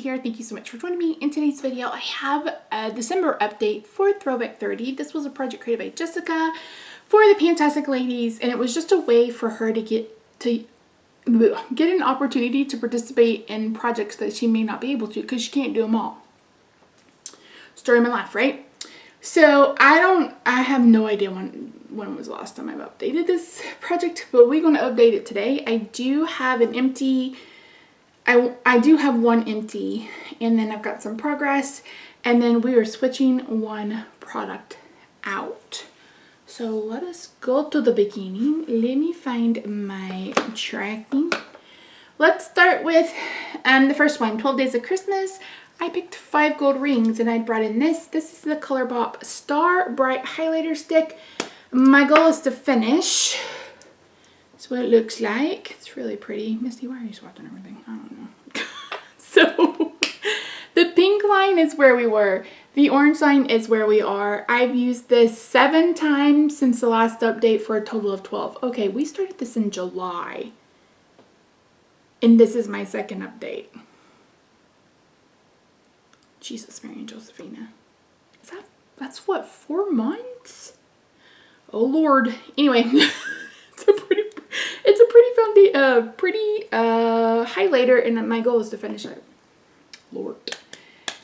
here. Thank you so much for joining me. In today's video, I have a December update for Throwback 30. This was a project created by Jessica for the Fantastic Ladies, and it was just a way for her to get an opportunity to participate in projects that she may not be able to because she can't do them all. Story of my life, right? So I have no idea when was the last time I've updated this project, but we're going to update it today. I do have an empty, I do have one empty, and then I've got some progress, and then we are switching one product out. So let us go to the beginning. Let me find my tracking. Let's start with the first one, 12 Days of Christmas. I picked 5 gold rings and I brought in this. This is the ColourPop Star Bright Highlighter Stick. My goal is to finish. That's what it looks like. It's really pretty. Misty, why are you swatching everything? I don't know. So the pink line is where we were. The orange line is where we are. I've used this 7 times since the last update for a total of 12. Okay, we started this in July. And this is my second update. Jesus, Mary and Josephina. That's what, 4 months? Oh Lord. Anyway, it's a pretty highlighter, and my goal is to finish it. Lord.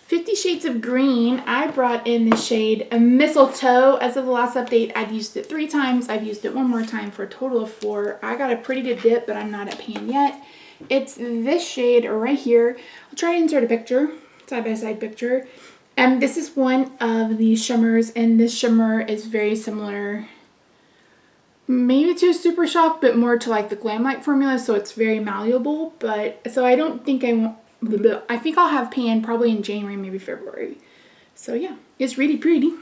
50 Shades of Green. I brought in the shade Mistletoe. As of the last update, I've used it 3 times. I've used it one more time for a total of 4. I got a pretty good dip, but I'm not at pan yet. It's this shade right here. I'll try to insert a picture. Side-by-side picture. And this is one of the shimmers, and this shimmer is very similar maybe to Super Shock, but more to like the Glam Light formula, so it's very malleable. But so I don't think I think I'll have pan probably in January, maybe February. So yeah, it's really pretty.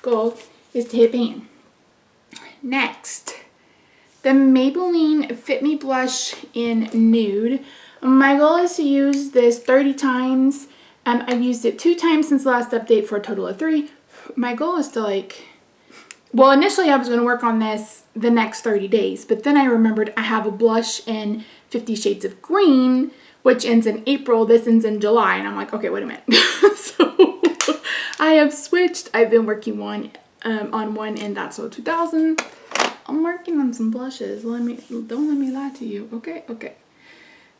Goal is to hit pan. Next, the Maybelline Fit Me Blush in Nude. My goal is to use this 30 times. I've used it 2 times since the last update for a total of 3. My goal is to well, initially I was going to work on this the next 30 days, but then I remembered I have a blush in 50 Shades of Green, which ends in April. This ends in July, and I'm like, okay, wait a minute. So I have switched. I've been working on one in That's So 2000. I'm working on some blushes. Don't let me lie to you. Okay.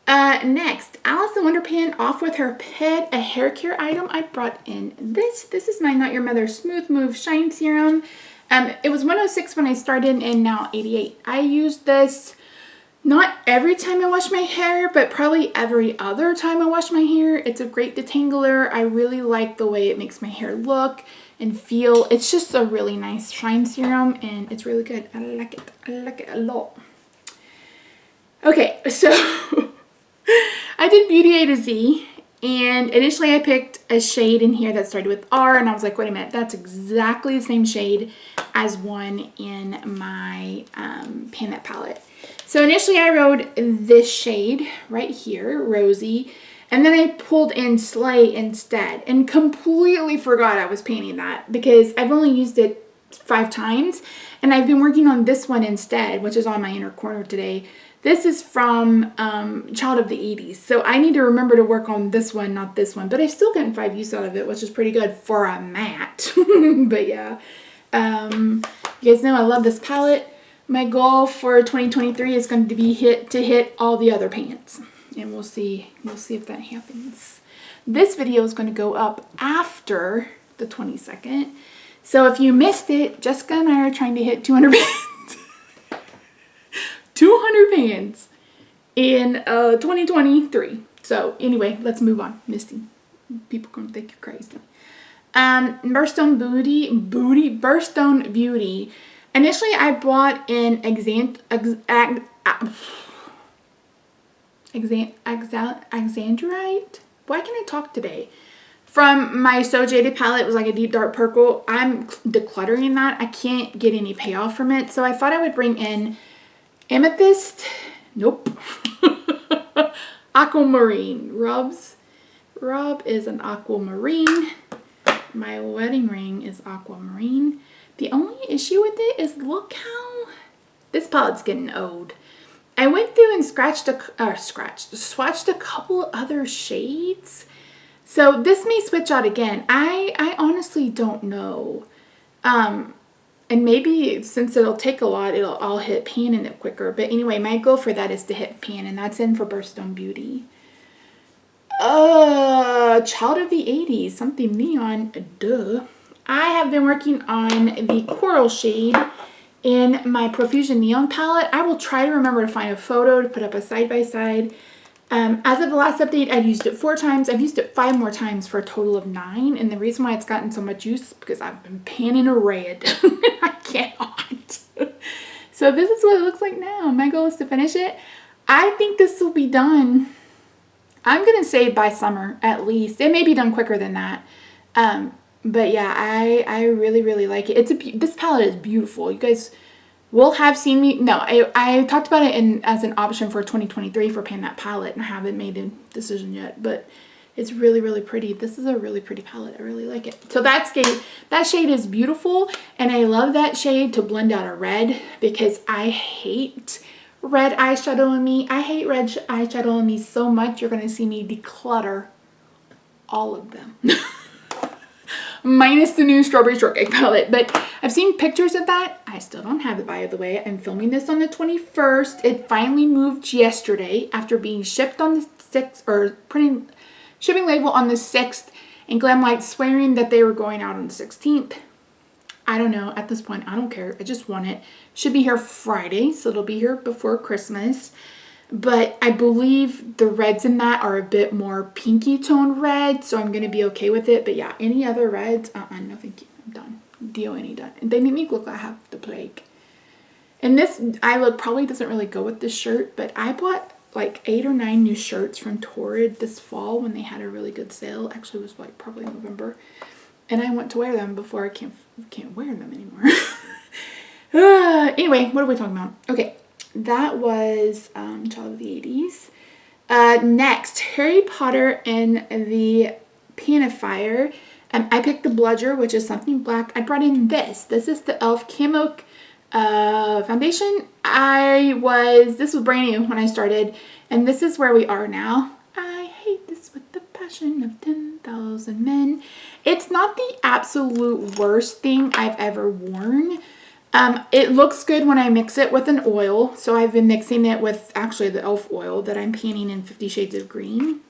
Next, Alice in Wonderland off with her pet, a hair care item. I brought in this. This is my Not Your Mother Smooth Move Shine Serum. It was 106 when I started and now 88. I use this not every time I wash my hair, but probably every other time I wash my hair. It's a great detangler. I really like the way it makes my hair look and feel. It's just a really nice shine serum, and it's really good. I like it. I like it a lot. Okay, so I did Beauty A to Z, and initially I picked a shade in here that started with R, and I was like, wait a minute, that's exactly the same shade as one in my Pan palette. So initially I wrote this shade right here, Rosy, and then I pulled in Slay instead and completely forgot I was painting that because I've only used it 5 times, and I've been working on this one instead, which is on my inner corner today. This is from Child of the 80s, so I need to remember to work on this one, not this one. But I've still gotten 5 use out of it, which is pretty good for a matte. But yeah, you guys know I love this palette. My goal for 2023 is going to be to hit all the other pans, and we'll see if that happens. This video is going to go up after the 22nd, so if you missed it, Jessica and I are trying to hit 200 pans. 200 pans in 2023. So anyway, let's move on. Misty, people gonna think you're crazy. Burstone Beauty. Initially, I brought in Exandrite. Why can't I talk today? From my So Jaded palette. It was like a deep dark purple. I'm decluttering that. I can't get any payoff from it, so I thought I would bring in Amethyst. Nope. Aquamarine. Rob is an aquamarine. My wedding ring is aquamarine. The only issue with it is look how this palette's getting old. I went through and swatched a couple other shades. So this may switch out again. I honestly don't know. And maybe since it'll take a lot, I'll hit pan in it quicker. But anyway, my goal for that is to hit pan, and that's in for Birthstone Beauty. Child of the 80s, something neon, duh. I have been working on the coral shade in my Profusion Neon palette. I will try to remember to find a photo to put up a side-by-side. As of the last update, I've used it 4 times. I've used it 5 more times for a total of 9. And the reason why it's gotten so much use is because I've been panning a red. I cannot. So this is what it looks like now. My goal is to finish it. I think this will be done, I'm going to say by summer at least. It may be done quicker than that. But yeah, I really, really like it. This palette is beautiful. You guys will have seen me. No, I talked about it as an option for 2023 for paying that palette, and I haven't made a decision yet, but it's really, really pretty. This is a really pretty palette. I really like it. So that shade is beautiful, and I love that shade to blend out a red because I hate red eyeshadow on me. I hate red eyeshadow on me so much. You're going to see me declutter all of them. Minus the new Strawberry Shortcake palette. But I've seen pictures of that. I still don't have it, by the way. I'm filming this on the 21st. It finally moved yesterday after being shipped on the 6th, or shipping label on the 6th, and Glamlight swearing that they were going out on the 16th. I don't know. At this point, I don't care. I just want it. Should be here Friday, so it'll be here before Christmas. But I believe the reds in that are a bit more pinky toned red, so I'm going to be okay with it. But yeah, any other reds, no thank you. I'm done. D-O-N-E done. They make me look like I have the plague. And this eye look probably doesn't really go with this shirt, but I bought like 8 or 9 new shirts from Torrid this fall when they had a really good sale. Actually, it was like probably November. And I went to wear them before I can't wear them anymore. Anyway, what are we talking about? Okay. That was Child of the 80s. Next, Harry Potter and the Pan of Fire. I picked the bludger, which is something black. I brought in this. This is the e.l.f. Camo foundation. This was brand new when I started, and this is where we are now. I hate this with the passion of 10,000 men. It's not the absolute worst thing I've ever worn. It looks good when I mix it with an oil. So I've been mixing it with actually the e.l.f. oil that I'm panning in 50 Shades of Green.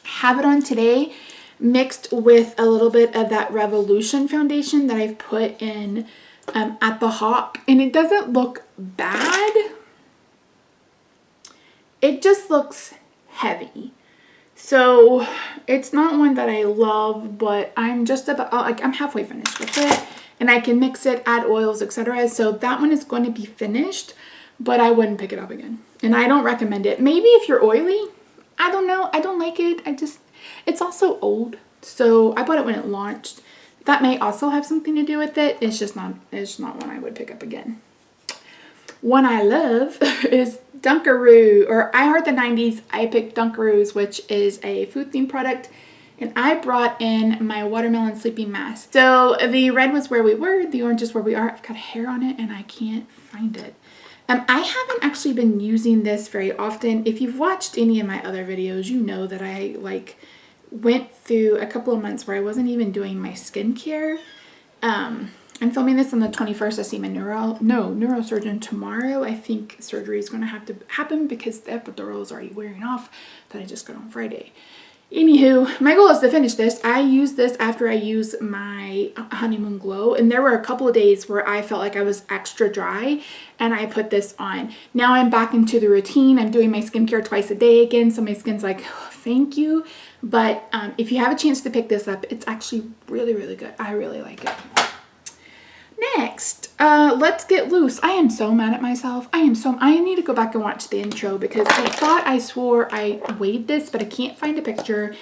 Have it on today mixed with a little bit of that Revolution foundation that I've put in at the Hawk. And it doesn't look bad. It just looks heavy. So it's not one that I love, but I'm just about, I'm halfway finished with it. And I can mix it, add oils, etc. So that one is going to be finished, but I wouldn't pick it up again. And I don't recommend it. Maybe if you're oily, I don't know. I don't like it. It's also old. So I bought it when it launched. That may also have something to do with it. It's just not one I would pick up again. One I love is Dunkaroo, or I Heart the 90s. I picked Dunkaroos, which is a food themed product. And I brought in my watermelon sleeping mask. So the red was where we were, the orange is where we are. I've got hair on it and I can't find it. I haven't actually been using this very often. If you've watched any of my other videos, you know that I went through a couple of months where I wasn't even doing my skincare. I'm filming this on the 21st. I see my neurosurgeon tomorrow. I think surgery is going to have to happen because the epidural is already wearing off that I just got on Friday. Anywho, my goal is to finish this. I use this after I use my Honeymoon Glow, and there were a couple of days where I felt like I was extra dry, and I put this on. Now I'm back into the routine. I'm doing my skincare twice a day again, so my skin's like, oh, thank you. But if you have a chance to pick this up, it's actually really, really good. I really like it. Next, let's get loose. I am so mad at myself. I need to go back and watch the intro because I thought I swore I weighed this, but I can't find a picture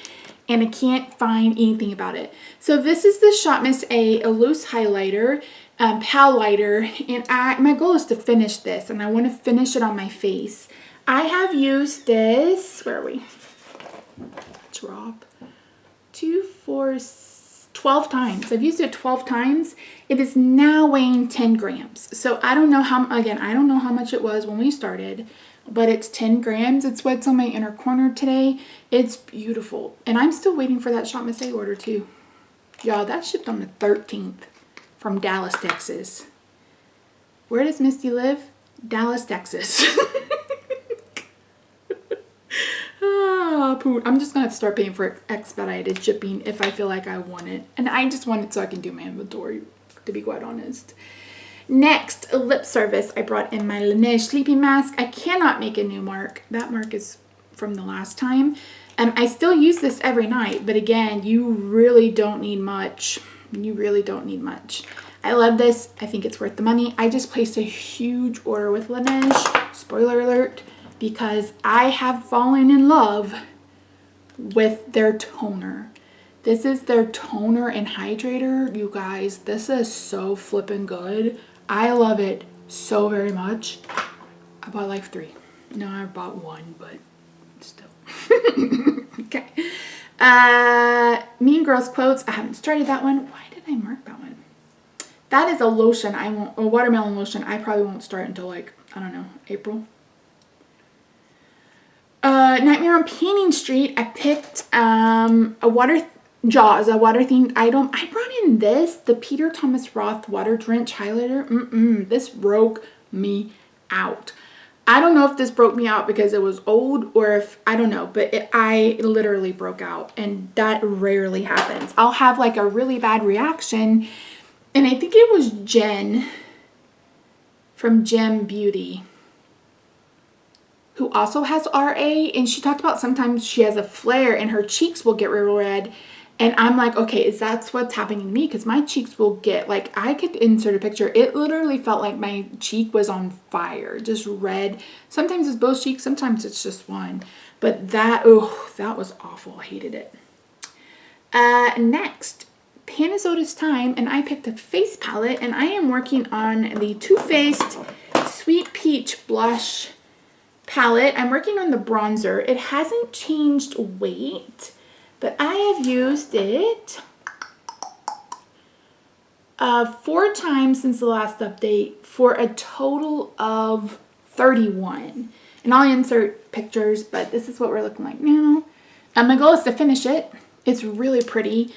and I can't find anything about it. So this is the Shot Miss A loose highlighter, pal lighter, and my goal is to finish this, and I want to finish it on my face. I have used this, where are we? Drop. 2, 4, 12 times. I've used it 12 times. It is now weighing 10 grams. So I don't know how, again, I don't know how much it was when we started. but it's 10 grams. It's what's on my inner corner today. It's beautiful. And I'm still waiting for that Shop Miss A order too. Y'all, that shipped on the 13th from Dallas, Texas. Where does Misty live? Dallas, Texas. Oh, I'm just going to have to start paying for expedited shipping if I feel like I want it. And I just want it so I can do my inventory, to be quite honest. Next, lip service. I brought in my Laneige sleeping mask. I cannot make a new mark. That mark is from the last time. I still use this every night, but again, you really don't need much. You really don't need much. I love this. I think it's worth the money. I just placed a huge order with Laneige. Spoiler alert. Because I have fallen in love with their toner. This is their toner and hydrator. You guys, this is so flippin' good. I love it so very much. I bought like 3. No, I bought 1, but still. Okay. Mean Girls quotes. I haven't started that one. Why did I mark that one? That is a lotion. A watermelon lotion. I probably won't start until like, I don't know, April. Nightmare on Painting Street. I picked a water Jaws, a water themed item. I brought in the Peter Thomas Roth water drench highlighter. This broke me out. I don't know if this broke me out because it was old or if, I don't know, but I literally broke out, and that rarely happens. I'll have like a really bad reaction, and I think it was Jen from Gem Beauty, who also has RA, and she talked about sometimes she has a flare and her cheeks will get real red. And I'm like, okay, is that what's happening to me? Because my cheeks will get, like, I could insert a picture. It literally felt like my cheek was on fire, just red. Sometimes it's both cheeks, sometimes it's just one. But that, oh, that was awful. I hated it. Next, Panasota's Time, and I picked a face palette, and I am working on the Too Faced Sweet Peach Blush palette. I'm working on the bronzer. It hasn't changed weight, but I have used it 4 times since the last update for a total of 31. And I'll insert pictures, but this is what we're looking like now. My goal is to finish it. It's really pretty.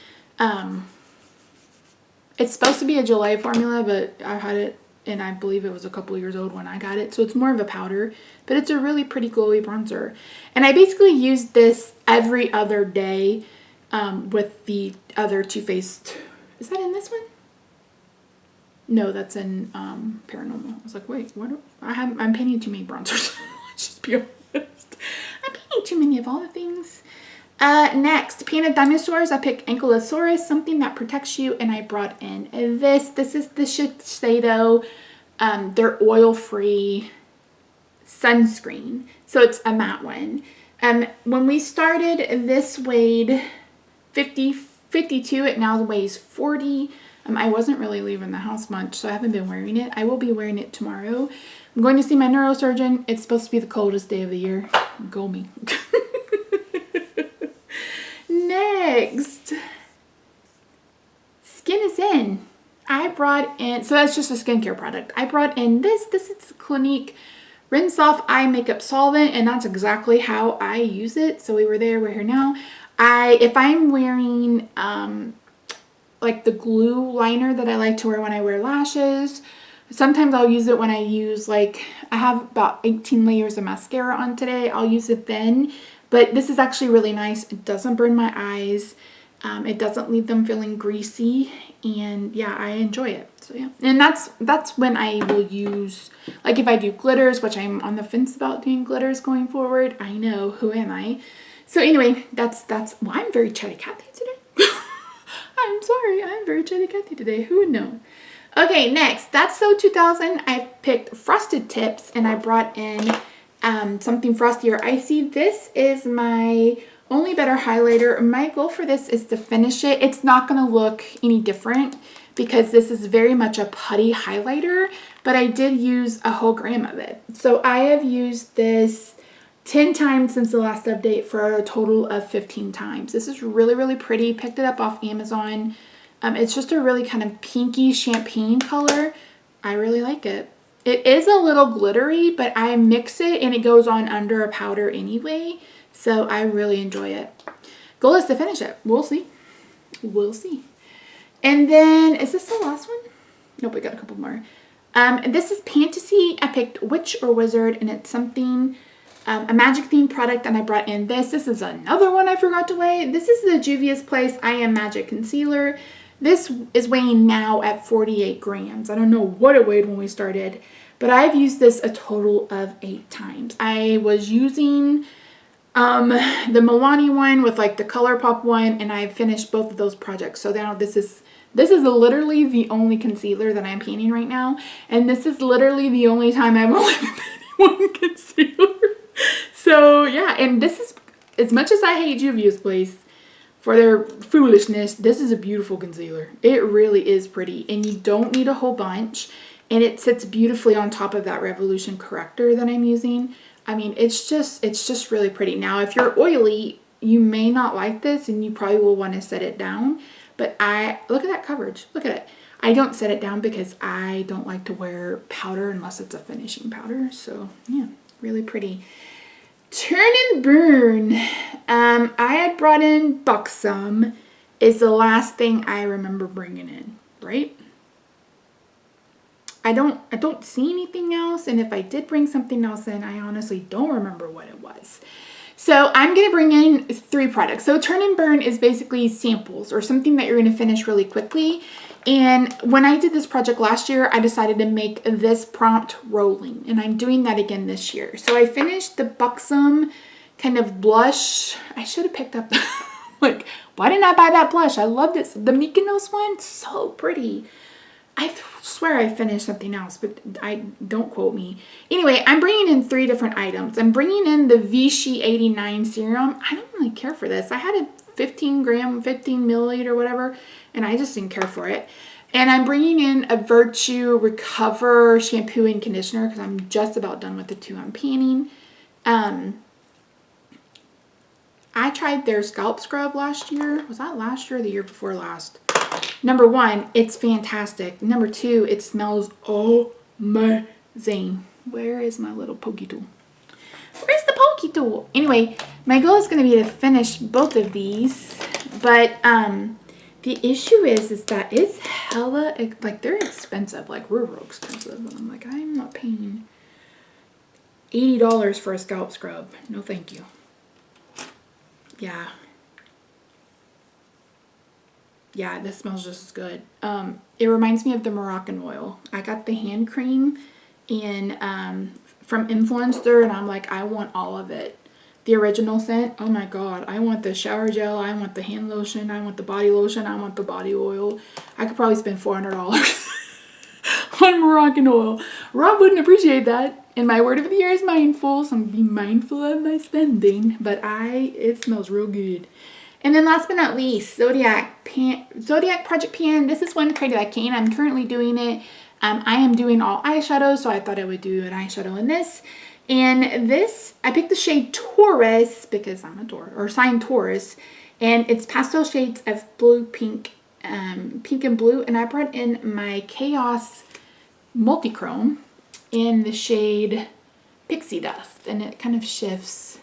It's supposed to be a July formula, but I had it, and I believe it was a couple years old when I got it. So it's more of a powder, but it's a really pretty glowy bronzer. And I basically use this every other day with the other Too Faced. Is that in this one? No, that's in Paranormal. I was like, wait, what? I'm painting too many bronzers. Let's just be honest. I'm painting too many of all the things. Next, Painted Dinosaurs. I picked Ankylosaurus, something that protects you, and I brought in this. This is the Shiseido, their oil-free sunscreen. So it's a matte one. When we started, this weighed 52. It now weighs 40. I wasn't really leaving the house much, so I haven't been wearing it. I will be wearing it tomorrow. I'm going to see my neurosurgeon. It's supposed to be the coldest day of the year. Go me. Next, Skin is In. I brought in, so that's just a skincare product. I brought in this is Clinique Rinse Off Eye Makeup Solvent, and that's exactly how I use it. So we're here now. If I'm wearing like the glue liner that I like to wear when I wear lashes, sometimes I'll use it when I use, like, I have about 18 layers of mascara on today. I'll use it then. But this is actually really nice. It doesn't burn my eyes. It doesn't leave them feeling greasy. And yeah, I enjoy it. So yeah. And that's when I will use, like, if I do glitters, which I'm on the fence about doing glitters going forward. I know, who am I? So anyway, that's well, I'm very chatty Cathy today. I'm sorry, I'm very chatty Cathy today. Who would know? Okay, next, That's So 2000. I picked Frosted Tips, and I brought in something frosty or icy. This is my Only Better highlighter. My goal for this is to finish it. It's not going to look any different because this is very much a putty highlighter, but I did use a whole gram of it. So I have used this 10 times since the last update for a total of 15 times. This is really, really pretty. Picked it up off Amazon. It's just a really kind of pinky champagne color. I really like it. It is a little glittery, but I mix it and it goes on under a powder anyway. So I really enjoy it. Goal is to finish it. We'll see. We'll see. And then, is this the last one? Nope, we got a couple more. This is Fantasy. I picked Witch or Wizard, and it's something, a magic themed product, and I brought in this. This is another one I forgot to weigh. This is the Juvia's Place I Am Magic Concealer. This is weighing now at 48 grams. I don't know what it weighed when we started, but I've used this a total of 8 times. I was using the Milani one with like the ColourPop one, and I finished both of those projects. So now this is literally the only concealer that I'm painting right now, and this is literally the only time I've only been painting one concealer. So yeah, and this is, as much as I hate Juvia's Place for their foolishness, this is a beautiful concealer. It really is pretty, and you don't need a whole bunch, and it sits beautifully on top of that Revolution corrector that I'm using. I mean, it's just really pretty. Now, if you're oily, you may not like this, and you probably will want to set it down, but look at that coverage. Look at it. I don't set it down because I don't like to wear powder unless it's a finishing powder. So yeah, really pretty. Turn and Burn. I had brought in Buxom, is the last thing I remember bringing in, right? I don't see anything else, and if I did bring something else in, I honestly don't remember what it was. So I'm going to bring in 3 products. So Turn and Burn is basically samples or something that you're going to finish really quickly. And when I did this project last year, I decided to make this prompt rolling, and I'm doing that again this year. So I finished the Buxom kind of blush. I should have picked up the, like, why didn't I buy that blush? I love this. The Mykonos one, so pretty. I swear I finished something else, but don't quote me. Anyway, I'm bringing in 3 different items. I'm bringing in the Vichy 89 serum. I don't really care for this. I had a 15 milliliter, whatever, and I just didn't care for it. And I'm bringing in a Virtue Recover shampoo and conditioner because I'm just about done with the 2 I'm panning. I tried their scalp scrub last year. Was that last year or the year before last? Number 1, it's fantastic. Number 2, it smells amazing. Where is my little pokey tool? Where's the pokey tool? Anyway, my goal is going to be to finish both of these, but the issue is that it's hella, like, they're expensive, like real expensive, and I'm like, I'm not paying $80 for a scalp scrub. No thank you. Yeah, this smells just as good. It reminds me of the Moroccan oil. I got the hand cream from Influencer, and I'm like, I want all of it. The original scent, oh my god. I want the shower gel, I want the hand lotion, I want the body lotion, I want the body oil. I could probably spend $400 on Moroccan oil. Rob wouldn't appreciate that. And my word of the year is mindful, so I'm going to be mindful of my spending. But it smells real good. And then last but not least, Zodiac Project Pan. This is one credit I can. I'm currently doing it. I am doing all eyeshadows, so I thought I would do an eyeshadow in this. And this, I picked the shade Taurus because I'm a Taurus, or sign Taurus. And it's pastel shades of blue, pink, pink and blue. And I brought in my Chaos Multichrome in the shade Pixie Dust. And it kind of shifts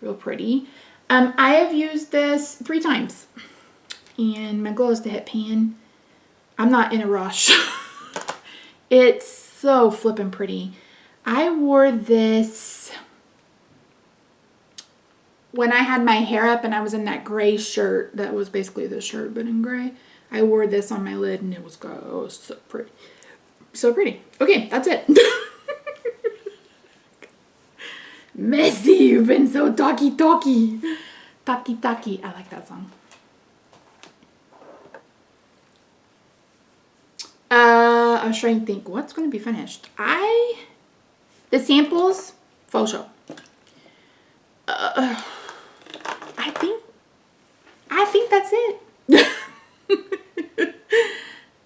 real pretty. I have used this 3 times, and my goal is to hit pan. I'm not in a rush. It's so flippin' pretty. I wore this when I had my hair up and I was in that gray shirt that was basically the shirt but in gray. I wore this on my lid, and it was so pretty. So pretty. Okay, that's it. Messy, you've been so talky. Talky. I like that song. I was trying to think what's going to be finished. The samples, faux show. I think that's it.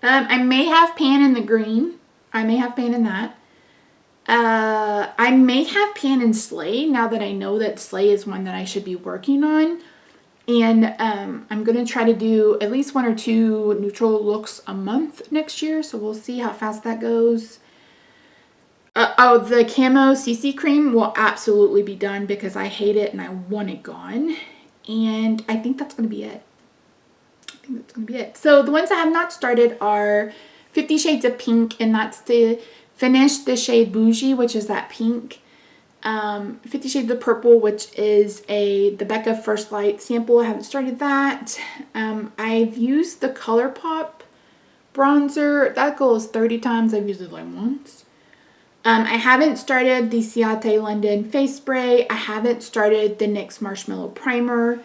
I may have pan in the green. I may have pan in that. I may have pan in Slay now that I know that Slay is one that I should be working on. And I'm going to try to do at least 1 or 2 neutral looks a month next year. So we'll see how fast that goes. Oh, the camo CC cream will absolutely be done because I hate it and I want it gone. And I think that's going to be it. So the ones I have not started are 50 Shades of Pink, and that's to finish the shade Bougie, which is that pink. 50 Shades of Purple, which is the Becca First Light sample. I haven't started that. I've used the ColourPop bronzer. That goes 30 times. I've used it like once. I haven't started the Ciate London face spray. I haven't started the NYX Marshmallow Primer.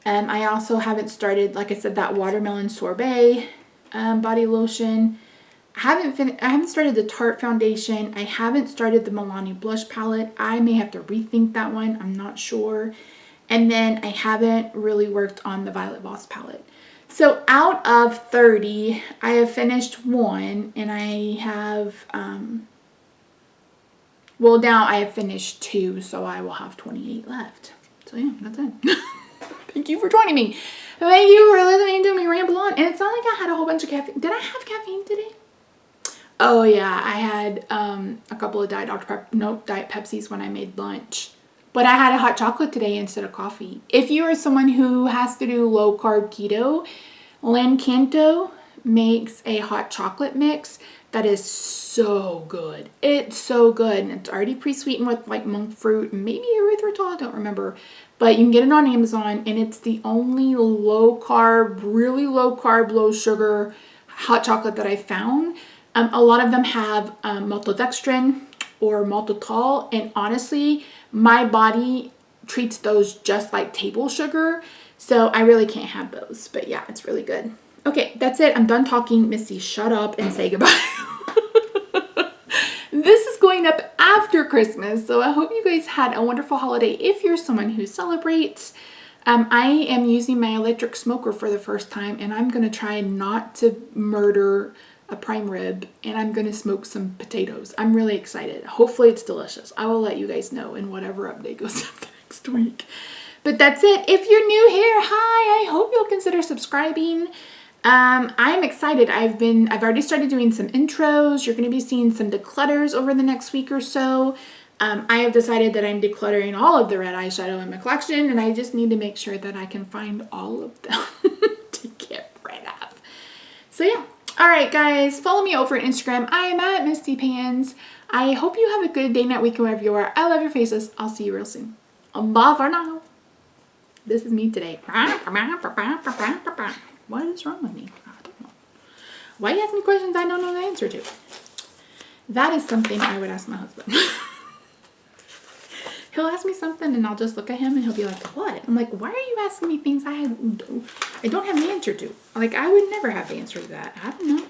I also haven't started, like I said, that Watermelon Sorbet body lotion. I haven't started the Tarte foundation. I haven't started the Milani blush palette. I may have to rethink that one. I'm not sure. And then I haven't really worked on the Violet Voss palette. So out of 30, I have finished one, and I have, well, now I have finished 2, so I will have 28 left. So yeah, that's it. Thank you for joining me. Thank you for listening to me ramble on. And it's not like I had a whole bunch of caffeine. Did I have caffeine today? Oh yeah, I had a couple of Diet Pepsis when I made lunch. But I had a hot chocolate today instead of coffee. If you are someone who has to do low carb keto, Lancanto makes a hot chocolate mix that is so good. It's so good. And it's already pre-sweetened with like monk fruit and maybe erythritol, I don't remember. But you can get it on Amazon, and it's the only low carb, really low carb, low sugar hot chocolate that I found. A lot of them have maltodextrin or maltitol, and honestly, my body treats those just like table sugar, so I really can't have those. But yeah, it's really good. Okay, that's it. I'm done talking. Missy, shut up and say goodbye. This is going up after Christmas, so I hope you guys had a wonderful holiday if you're someone who celebrates. I am using my electric smoker for the first time, and I'm going to try not to murder a prime rib, and I'm going to smoke some potatoes. I'm really excited. Hopefully it's delicious. I will let you guys know in whatever update goes up next week. But that's it. If you're new here, hi, I hope you'll consider subscribing. I'm excited. I've already started doing some intros. You're going to be seeing some declutters over the next week or so. I have decided that I'm decluttering all of the red eyeshadow in my collection, and I just need to make sure that I can find all of them to get rid of. So yeah. All right, guys, follow me over on Instagram. I am at Misty Pans. I hope you have a good day, night, week, wherever you are. I love your faces. I'll see you real soon. Bye for now. This is me today. What is wrong with me? I don't know. Why do you ask me questions I don't know the answer to? That is something I would ask my husband. He'll ask me something and I'll just look at him and he'll be like, what? I'm like, why are you asking me things I don't have the answer to? Like, I would never have the answer to that. I don't know.